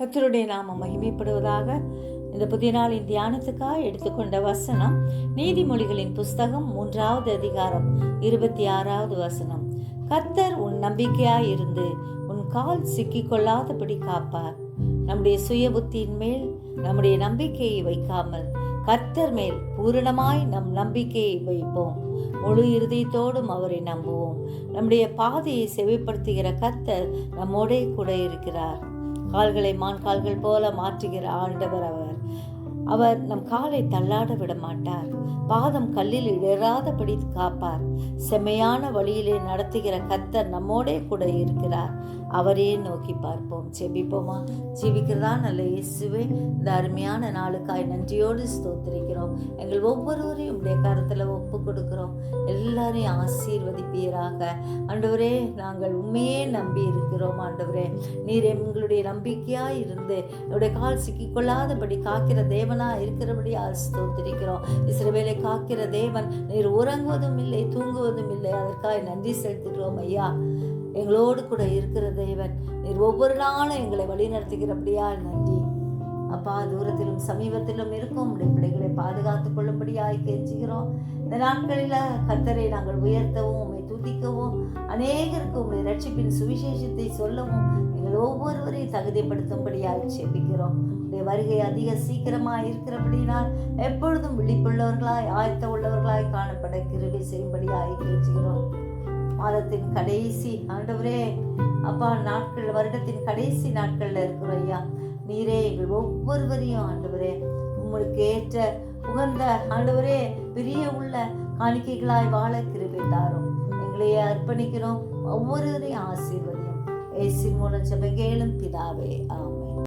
கர்த்தருடைய நாமம் மகிமைப்படுவதாக. இந்த புதிய நாளின் தியானத்துக்காக எடுத்துக்கொண்ட வசனம் நீதிமொழிகளின் புஸ்தகம் 3வது அதிகாரம் 26வது வசனம். கர்த்தர் உன் நம்பிக்கையாய் இருந்து உன் கால் சிக்கிக்கொள்ளாதபடி காப்பார். நம்முடைய சுய புத்தியின் மேல் நம்முடைய நம்பிக்கையை வைக்காமல் கர்த்தர் மேல் பூரணமாய் நம் நம்பிக்கையை வைப்போம். முழு இருதயத்தோடும் அவரை நம்புவோம். நம்முடைய பாதையை செவிப்படுத்துகிற கர்த்தர் நம்மோடே கூட இருக்கிறார். கால்களை மான் கால்கள் போல மாற்றுகிற ஆண்டவர் அவர் நம் காலை தள்ளாட விட மாட்டார். பாதம் கல்லில் இடராதபடி காப்பார். செம்மையான வழியிலே நடத்துகிற கர்த்தர் நம்மோடே கூட இருக்கிறார். அவரே நோக்கி பார்ப்போம். ஜெபிப்போமா? ஜீவிக்கிறதா நல்ல இயேசுவே, இந்த அருமையான நாளுக்காய் நன்றியோடு ஸ்தோத்திரிக்கிறோம். எங்கள் ஒவ்வொருவரையும் உடைய கருத்துல ஒப்பு கொடுக்கிறோம். எல்லாரையும் ஆசீர்வதிப்பீராக. ஆண்டவரே, நாங்கள் உண்மையே நம்பி இருக்கிறோம். ஆண்டவரே, நீர் எங்களுடைய நம்பிக்கையாய் இருந்து என்னுடைய கால் சிக்கிக்கொள்ளாதபடி காக்கிற தேவனா இருக்கிறபடியா ஸ்தோத்திரிக்கிறோம். இஸ்ரவேலை காக்கிற தேவன், நீர் உறங்குவதும் இல்லை தூங்குவதும் இல்லை. அதற்காக நன்றி செலுத்துகிறோம் ஐயா. எங்களோடு கூட இருக்கிற தேவன், நீர் ஒவ்வொரு நாளும் எங்களை வழி நடத்துகிறபடியா நன்றி அப்பா. தூரத்திலும் சமீபத்திலும் இருக்கும் உடைய பிள்ளைகளை பாதுகாத்துக் கொள்ளும்படியாய் கெஞ்சுகிறோம். இந்த நாட்களில் கர்த்தரை நாங்கள் உயர்த்தவும் உம்மை துதிக்கவும் அநேகருக்கு உங்களுடைய ரட்சிப்பின் சுவிசேஷத்தை சொல்லவும் எங்கள் ஒவ்வொருவரையும் தகுதிப்படுத்தும்படியாய் செபிக்கிறோம். உடைய வருகை அதிக சீக்கிரமாய் இருக்கிறபடினால் எப்பொழுதும் விழிப்புள்ளவர்களாய் ஆயத்த உள்ளவர்களாய் காணப்பட கிருபை செய்யும்படியாய் கெஞ்சுகிறோம். மாதத்தின் கடைசி ஆண்டவரே அப்பா நாட்கள், வருடத்தின் கடைசி நாட்கள்ல இருக்கிறோம் ஐயா. நீரே எங்கள் ஒவ்வொருவரையும் ஆண்டவரே உங்களுக்கு ஏற்ற உகந்த ஆண்டவரே பிரிய உள்ள காணிக்கைகளாய் வாழ கிருபை தாரும். எங்களையே அர்ப்பணிக்கிறோம். ஒவ்வொருவரையும் ஆசீர்வதியும். இயேசுவின் மூலம் ஜெபம் கேளும் பிதாவே, ஆமென்.